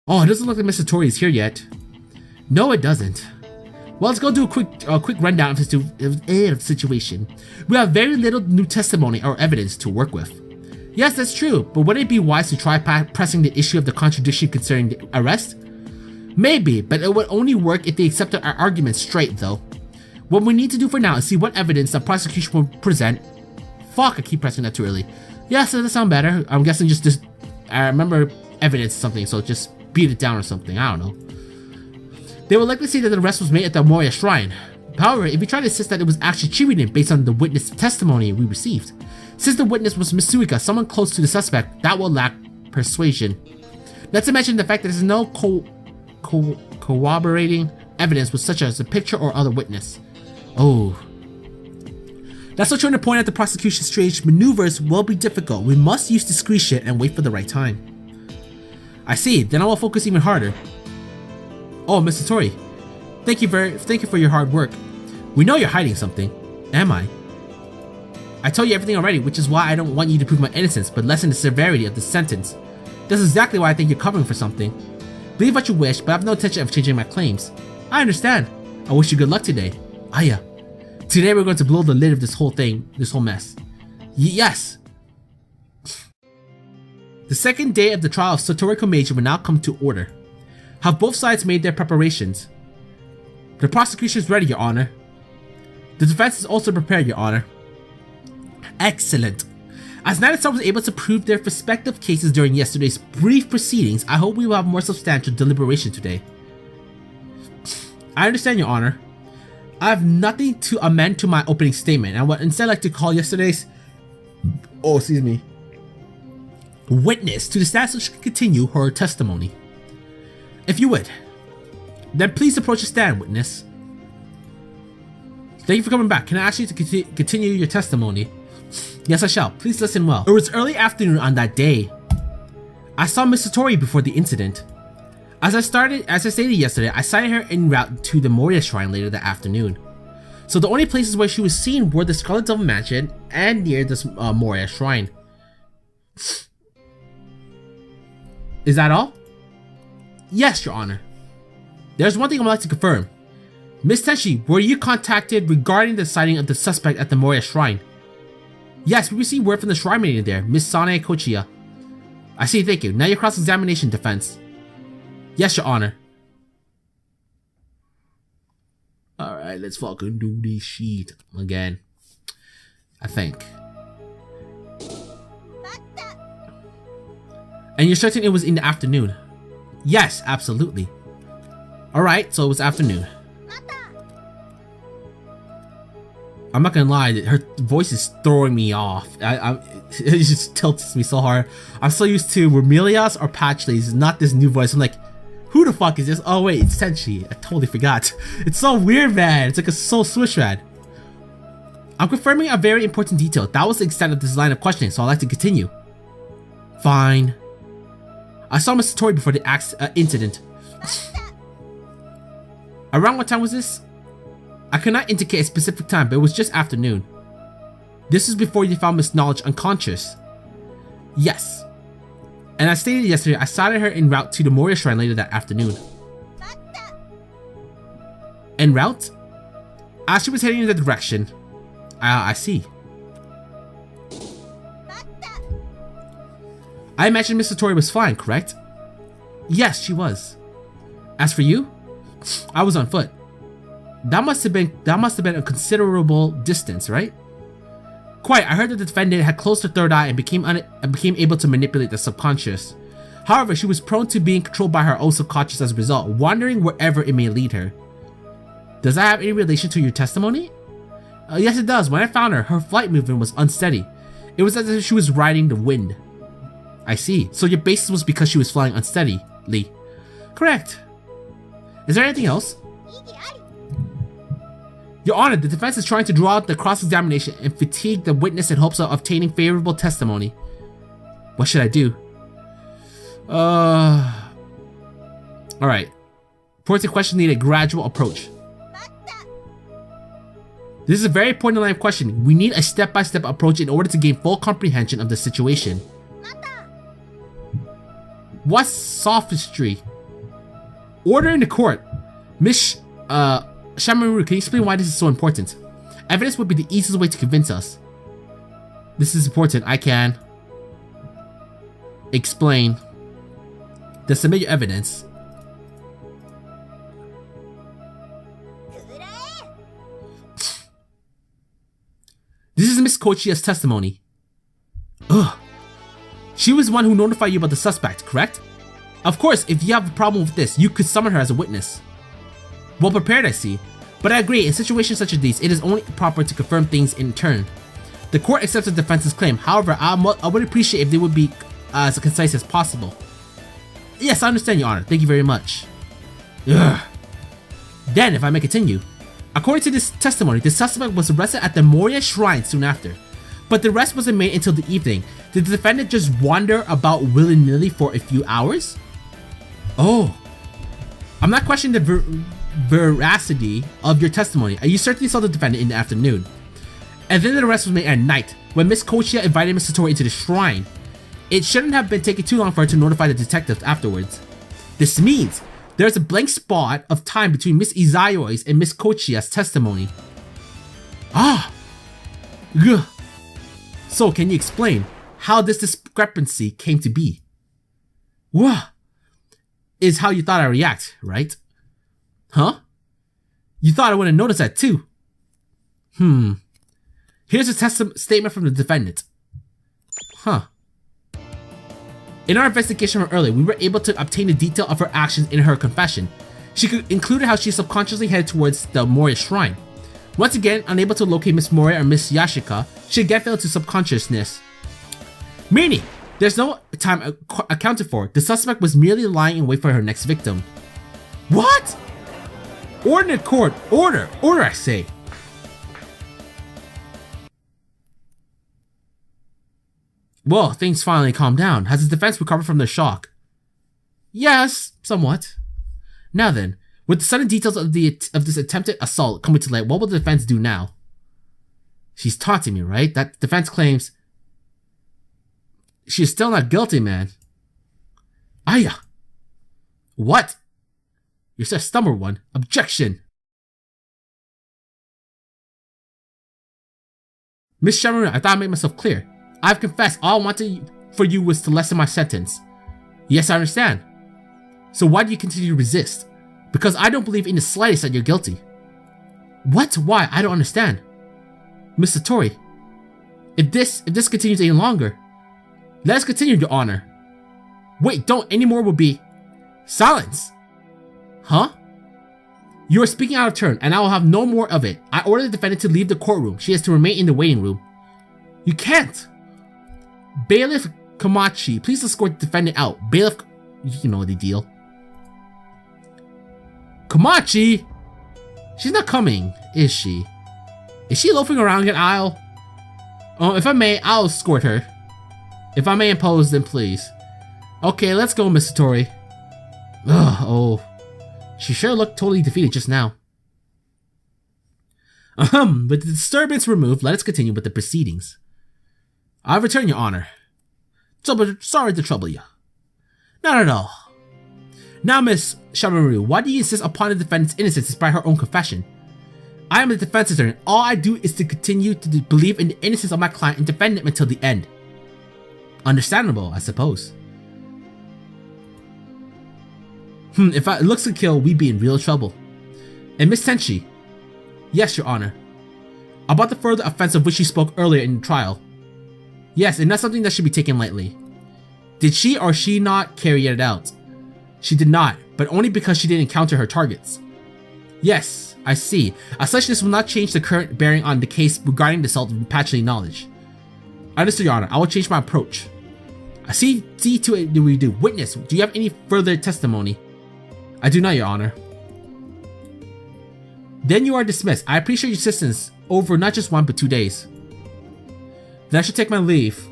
Oh, it doesn't look like Mr. Tori is here yet. No, it doesn't. Well, let's go do a quick rundown of the situation. We have very little new testimony or evidence to work with. Yes, that's true, but wouldn't it be wise to try pressing the issue of the contradiction concerning the arrest? Maybe, but it would only work if they accepted our arguments straight, though. What we need to do for now is see what evidence the prosecution will present. Fuck, I keep pressing that too early. Yes, that does sound better. I'm guessing just this. I remember evidence or something, so just beat it down or something. I don't know. They will likely say that the arrest was made at the Moria Shrine. However, if we try to insist that it was actually cheating based on the witness testimony we received, since the witness was Mitsuika, someone close to the suspect, that will lack persuasion. Not to mention the fact that there's no corroborating evidence with such as a picture or other witness. Oh. That's what trying to point out the prosecution's strange maneuvers will be difficult. We must use discretion and wait for the right time. I see, then I will focus even harder. Oh, Mr. Tori, thank you for your hard work. We know you're hiding something. Am I? I told you everything already, which is why I don't want you to prove my innocence, but lessen the severity of the sentence. That's exactly why I think you're covering for something. Believe what you wish, but I have no intention of changing my claims. I understand. I wish you good luck today. Aya. Today we're going to blow the lid of this whole mess. Yes! The second day of the trial of Satoru Komeiji will now come to order. Have both sides made their preparations? The prosecution is ready, Your Honor. The defense is also prepared, Your Honor. Excellent. As neither side was able to prove their respective cases during yesterday's brief proceedings, I hope we will have more substantial deliberation today. I understand, Your Honor. I have nothing to amend to my opening statement. I would instead like to call yesterday's witness to the stand so she can continue her testimony. If you would, then please approach the stand, witness. Thank you for coming back. Can I ask you to continue your testimony? Yes, I shall. Please listen well. It was early afternoon on that day. I saw Mr. Tori before the incident. As I stated yesterday, I sighted her en route to the Moria Shrine later that afternoon. So the only places where she was seen were the Scarlet Devil Mansion and near the Moria Shrine. Is that all? Yes, Your Honor. There's one thing I would like to confirm. Miss Tenshi, were you contacted regarding the sighting of the suspect at the Moria Shrine? Yes, we received word from the shrine maiden there, Miss Sane Kochiya. I see, thank you. Now your cross-examination, defense. Yes, Your Honor. Alright, let's fucking do this shit again. I think. And you're certain it was in the afternoon? Yes, absolutely. Alright, so it was afternoon. I'm not gonna lie, her voice is throwing me off. It just tilts me so hard. I'm so used to Remelia's or Patchley's, not this new voice. I'm like, who the fuck is this? Oh wait, it's Tenshi. I totally forgot. It's so weird, man. It's like a soul switch, man. I'm confirming a very important detail. That was the extent of this line of questioning, so I'd like to continue. Fine. I saw Mr. Tori before the incident. Around what time was this? I cannot indicate a specific time, but it was just afternoon. This was before you found Miss Knowledge unconscious. Yes. And as stated yesterday, I sighted her en route to the Moria Shrine later that afternoon. En route? As she was heading in that direction. I see. I imagine Mr. Tori was flying, correct? Yes, she was. As for you? I was on foot. That must have been a considerable distance, right? Quite. I heard that the defendant had closed her third eye and became able to manipulate the subconscious. However, she was prone to being controlled by her own subconscious as a result, wandering wherever it may lead her. Does that have any relation to your testimony? Yes, it does. When I found her, her flight movement was unsteady. It was as if she was riding the wind. I see. So your basis was because she was flying unsteadily. Correct. Is there anything else? Your Honor, the defense is trying to draw out the cross-examination and fatigue the witness in hopes of obtaining favorable testimony. What should I do? Alright. Points question need a gradual approach. This is a very important line of questioning. We need a step-by-step approach in order to gain full comprehension of the situation. What sophistry? Order in the court. Miss Shameimaru, can you explain why this is so important? Evidence would be the easiest way to convince us. This is important. I can explain. Then submit your evidence. This is Miss Kochia's testimony. Ugh. She was the one who notified you about the suspect, correct? Of course, if you have a problem with this, you could summon her as a witness. Well prepared, I see. But I agree, in situations such as these, it is only proper to confirm things in turn. The court accepts the defense's claim. However, I would appreciate if they would be as concise as possible. Yes, I understand, Your Honor. Thank you very much. Ugh. Then, if I may continue. According to this testimony, the suspect was arrested at the Moria Shrine soon after. But the arrest wasn't made until the evening. Did the defendant just wander about willy-nilly for a few hours? Oh. I'm not questioning the veracity of your testimony. You certainly saw the defendant in the afternoon. And then the arrest was made at night, when Miss Kochia invited Miss Satori into the shrine. It shouldn't have been taking too long for her to notify the detectives afterwards. This means there's a blank spot of time between Miss Izayo's and Miss Kochia's testimony. Ah! Ugh. So, can you explain how this discrepancy came to be? Wah! Is how you thought I'd react, right? Huh? You thought I wouldn't notice that too? Here's a statement from the defendant. Huh. In our investigation from earlier, we were able to obtain the detail of her actions in her confession. She included how she subconsciously headed towards the Moria Shrine. Once again, unable to locate Miss Moria or Miss Yashika, she again fell into subconsciousness. Meaning, there's no time accounted for. The suspect was merely lying in wait for her next victim. What? Order in court. Order. Order, I say. Well, things finally calmed down. Has the defense recovered from their shock? Yes, somewhat. Now then, with the sudden details of this attempted assault coming to light, what will the defense do now? She's taunting me, right? That defense claims she's still not guilty, man. Aya! What? You're such a stubborn one. Objection! Miss Shameimaru, I thought I made myself clear. I've confessed. All I wanted for you was to lessen my sentence. Yes, I understand. So why do you continue to resist? Because I don't believe in the slightest that you're guilty. What? Why? I don't understand. Miss Satori, if this continues any longer, let us continue, Your Honor. Wait, don't. Any more will be silence. Huh? You are speaking out of turn, and I will have no more of it. I order the defendant to leave the courtroom. She has to remain in the waiting room. You can't. Bailiff Komachi, please escort the defendant out. Bailiff, you know the deal. Komachi? She's not coming, is she? Is she loafing around an aisle? Oh, if I may, I'll escort her. If I may impose, then please. Okay, let's go, Miss Satori. Ugh, oh. She sure looked totally defeated just now. With the disturbance removed, let us continue with the proceedings. I return, Your Honor. Sorry to trouble you. Not at all. Now, Miss Shameimaru, why do you insist upon the defendant's innocence despite her own confession? I am the defense attorney. All I do is to continue to believe in the innocence of my client and defend him until the end. Understandable, I suppose. If it looks to kill, we'd be in real trouble. And Miss Tenchi. Yes, Your Honor. About the further offense of which you spoke earlier in the trial. Yes, and that's something that should be taken lightly. Did she or she not carry it out? She did not, but only because she didn't encounter her targets. Yes, I see. As such, this will not change the current bearing on the case regarding the assault of patching knowledge. Understood, Your Honor. I will change my approach. I see to it that we do. Witness, do you have any further testimony? I do not, Your Honor. Then you are dismissed. I appreciate your assistance over not just 1 but 2 days. Then I should take my leave.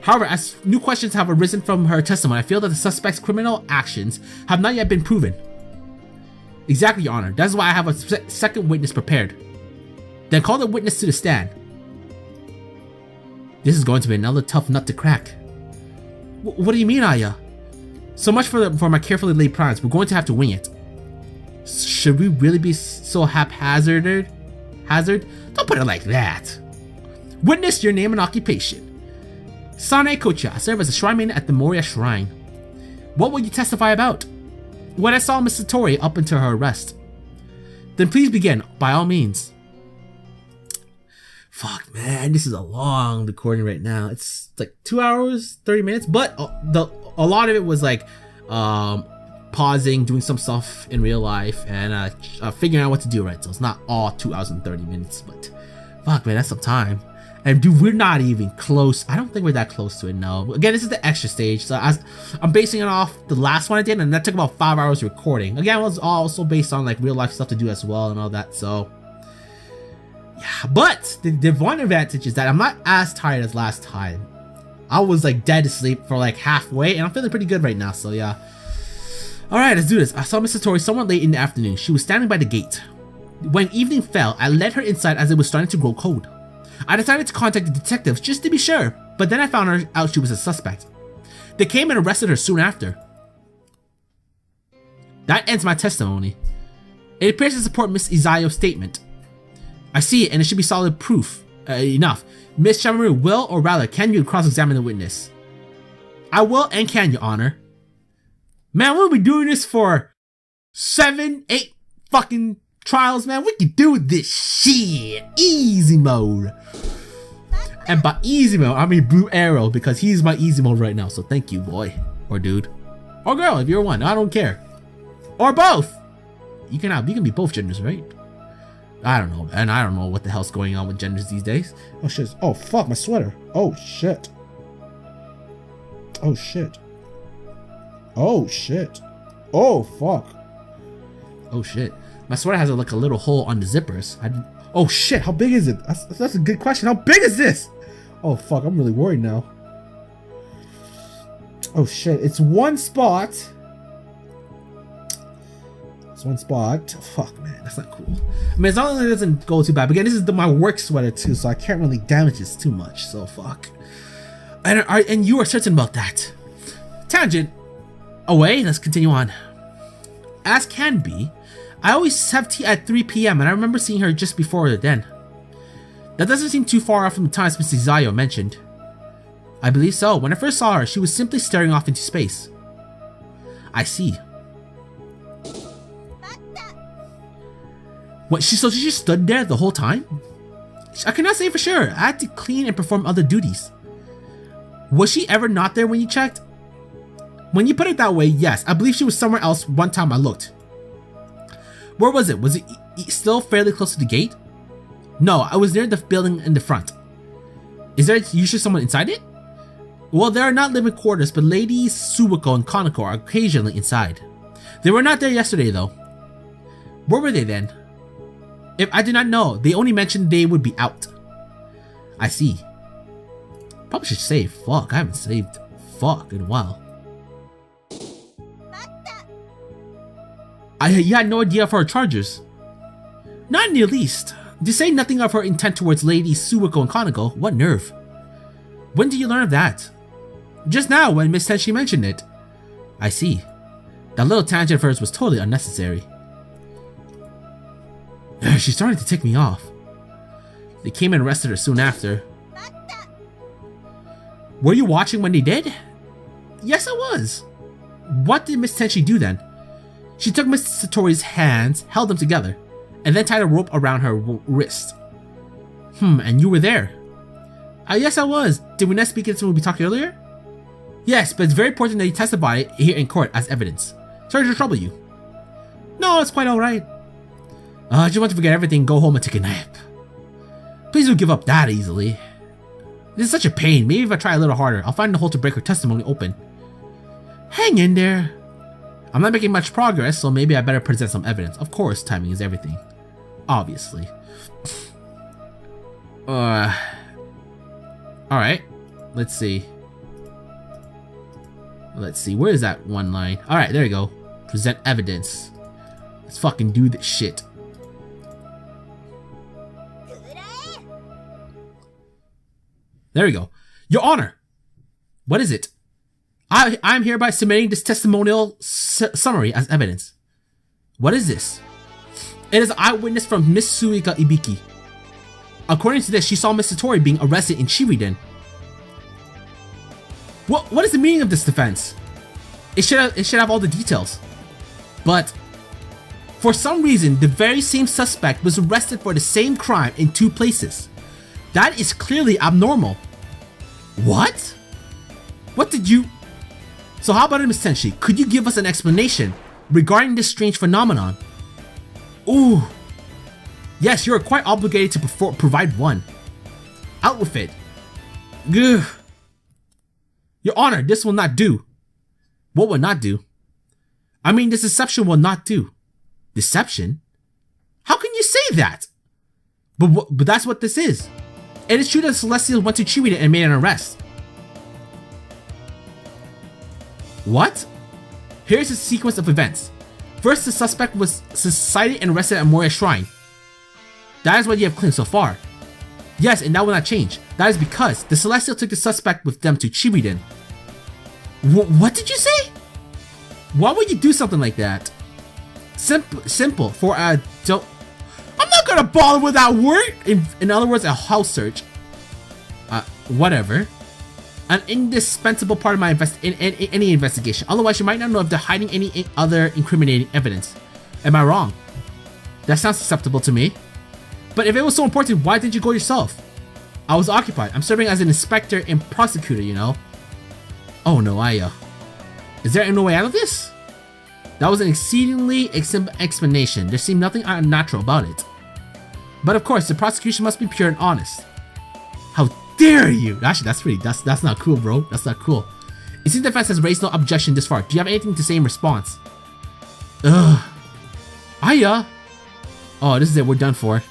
However, as new questions have arisen from her testimony, I feel that the suspect's criminal actions have not yet been proven. Exactly, Your Honor. That is why I have a second witness prepared. Then call the witness to the stand. This is going to be another tough nut to crack. What do you mean, Aya? So much for my carefully laid plans. We're going to have to wing it. Should we really be so haphazard? Don't put it like that. Witness your name and occupation. Sane Kocha, I serve as a shrine at the Moria Shrine. What will you testify about? When I saw Miss Satori up until her arrest. Then please begin, by all means. Fuck, man, this is a long recording right now. It's like 2 hours, 30 minutes, but a lot of it was like pausing, doing some stuff in real life, and figuring out what to do, right? So it's not all 2 hours and 30 minutes, but fuck, man, that's some time. And dude, we're not even close. I don't think we're that close to it, no. Again, this is the extra stage, so I'm basing it off the last one I did, and that took about 5 hours recording. Again, it was also based on like real life stuff to do as well and all that, so yeah. But the one advantage is that I'm not as tired as last time. I was like dead asleep for like halfway, and I'm feeling pretty good right now, so yeah. Alright, let's do this. I saw Miss Satori somewhat late in the afternoon. She was standing by the gate. When evening fell, I led her inside as it was starting to grow cold. I decided to contact the detectives just to be sure, but then I found out she was a suspect. They came and arrested her soon after. That ends my testimony. It appears to support Miss Izayo's statement. I see it, and it should be solid proof enough. Miss Shameimaru will, or rather, can you cross-examine the witness? I will and can, Your Honor. Man, we'll be doing this for 7, 8 fucking trials, man. We can do this shit. Easy mode. And by easy mode, I mean Blue Arrow, because he's my easy mode right now. So thank you, boy. Or dude. Or girl, if you're one. I don't care. Or both. You can be both genders, right? I don't know, man. I don't know what the hell's going on with genders these days. Oh shit. Oh fuck, my sweater. Oh shit. Oh shit. Oh shit. Oh fuck. Oh shit. My sweater has like a little hole on the zippers. Oh shit, how big is it? That's a good question. How big is this? Oh fuck, I'm really worried now. Oh shit, it's one spot. It's one spot. Fuck, man, that's not cool. I mean, as long as it doesn't go too bad. But again, this is my work sweater too, so I can't really damage this too much, so fuck. And you are certain about that. Tangent away, let's continue on. As can be, I always have tea at 3 PM, and I remember seeing her just before her then. That doesn't seem too far off from the times Miss Izayo mentioned. I believe so. When I first saw her, she was simply staring off into space. I see. What, so she just stood there the whole time? I cannot say for sure. I had to clean and perform other duties. Was she ever not there when you checked? When you put it that way, yes. I believe she was somewhere else one time I looked. Where was it? Was it still fairly close to the gate? No, I was near the building in the front. Is there usually someone inside it? Well, there are not living quarters, but Ladies Suwako and Kaneko are occasionally inside. They were not there yesterday, though. Where were they then? If I do not know, they only mentioned they would be out. I see. Probably should save. Fuck, I haven't saved fuck in a while. You had no idea of her charges. Not in the least. To say nothing of her intent towards Ladies Suwako and Kaneko, what nerve. When did you learn of that? Just now, when Miss Tenshi mentioned it. I see. That little tangent of hers was totally unnecessary. She's starting to tick me off. They came and arrested her soon after. Were you watching when they did? Yes, I was. What did Miss Tenshi do then? She took Miss Satori's hands, held them together, and then tied a rope around her wrist. And you were there? Yes, I was. Did we not speak into when we talked earlier? Yes, but it's very important that you testify here in court as evidence. Sorry to trouble you. No, it's quite alright. I just want to forget everything, go home and take a nap. Please don't give up that easily. This is such a pain. Maybe if I try a little harder, I'll find the hole to break her testimony open. Hang in there. I'm not making much progress, so maybe I better present some evidence. Of course, timing is everything. Obviously. Alright. Let's see. Where is that one line? Alright, there you go. Present evidence. Let's fucking do this shit. There we go. Your Honor! What is it? I'm hereby submitting this testimonial summary as evidence. What is this? It is an eyewitness from Miss Suika Ibiki. According to this, she saw Miss Satori being arrested in Shiriden. What is the meaning of this defense? It should have all the details. But for some reason, the very same suspect was arrested for the same crime in 2 places. That is clearly abnormal. What? What did you... So how about it, Miss Tenshi? Could you give us an explanation regarding this strange phenomenon? Ooh. Yes, you are quite obligated to provide one. Out with it. Ugh. Your Honor, this will not do. What will not do? I mean, this deception will not do. Deception? How can you say that? But that's what this is. It is true that Celestial went to Chirida and made an arrest. What? Here's a sequence of events. First, the suspect was cited and arrested at Moria Shrine. That is what you have claimed so far. Yes, and that will not change. That is because the Celestial took the suspect with them to Chiriden. What did you say? Why would you do something like that? Simple. For a don't. I'm not gonna bother with that word. In other words, a house search. Whatever. An indispensable part of my any investigation. Otherwise, you might not know if they're hiding any other incriminating evidence. Am I wrong? That sounds acceptable to me. But if it was so important, why didn't you go yourself? I was occupied. I'm serving as an inspector and prosecutor, you know. Oh no, is there no way out of this? That was an exceedingly explanation. There seemed nothing unnatural about it. But of course, the prosecution must be pure and honest. How dare you? Actually, that's not cool, bro. That's not cool. It seems the defense has raised no objection this far. Do you have anything to say in response? Ugh. Oh, this is it. We're done for.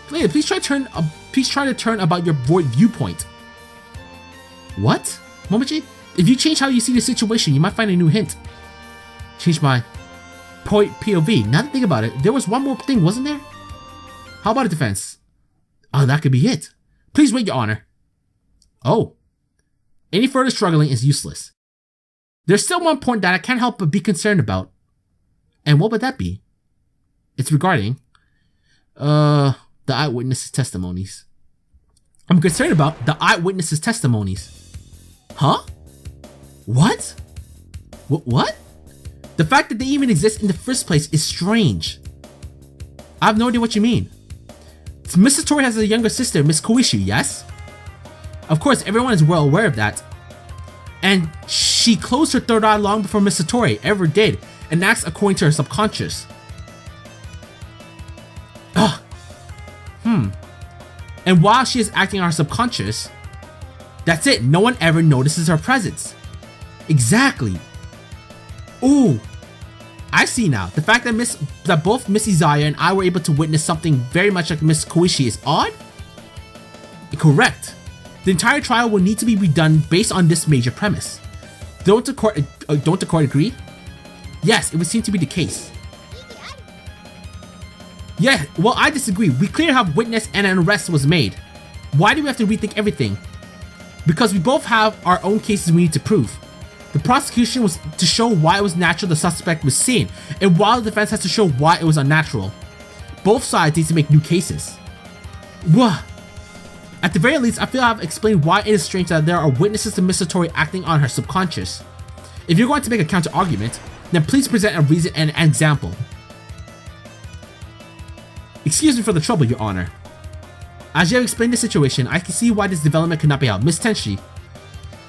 Please try to turn about your viewpoint. What? Momochi? If you change how you see the situation, you might find a new hint. Change my POV. Now that I think about it, there was one more thing, wasn't there? How about a defense? Oh, that could be it. Please wait, Your Honor. Oh. Any further struggling is useless. There's still one point that I can't help but be concerned about. And what would that be? It's regarding the eyewitnesses' testimonies. I'm concerned about the eyewitnesses' testimonies. Huh? What? What? The fact that they even exist in the first place is strange. I have no idea what you mean. Miss Satori has a younger sister, Miss Koishi, yes? Of course, everyone is well aware of that. And she closed her third eye long before Miss Satori ever did, and acts according to her subconscious. Ugh. And while she is acting on her subconscious, that's it, no one ever notices her presence. Exactly. Ooh. I see now. The fact that both Miss Izaya and I were able to witness something very much like Miss Koishi is odd? Correct. The entire trial will need to be redone based on this major premise. Don't the court agree? Yes, it would seem to be the case. Yeah, well, I disagree. We clearly have witness and an arrest was made. Why do we have to rethink everything? Because we both have our own cases we need to prove. The prosecution was to show why it was natural the suspect was seen, and while the defense has to show why it was unnatural. Both sides need to make new cases. Wah. At the very least, I feel I've explained why it is strange that there are witnesses to Miss Satori acting on her subconscious. If you're going to make a counter-argument, then please present a reason and an example. Excuse me for the trouble, Your Honor. As you have explained the situation, I can see why this development cannot be held. Miss Tenshi.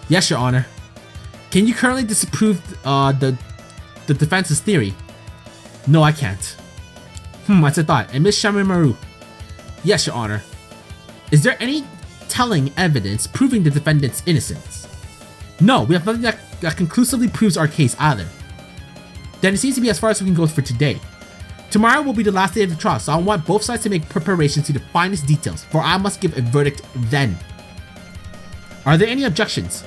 Yes, Your Honor. Can you currently disprove the defense's theory? No, I can't. That's a thought. And Miss Shameimaru. Yes, Your Honor. Is there any telling evidence proving the defendant's innocence? No, we have nothing that conclusively proves our case either. Then it seems to be as far as we can go for today. Tomorrow will be the last day of the trial, so I want both sides to make preparations to the finest details, for I must give a verdict then. Are there any objections?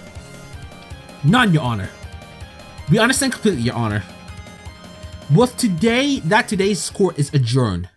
None, Your Honor. We understand completely, Your Honor. Today's court is adjourned.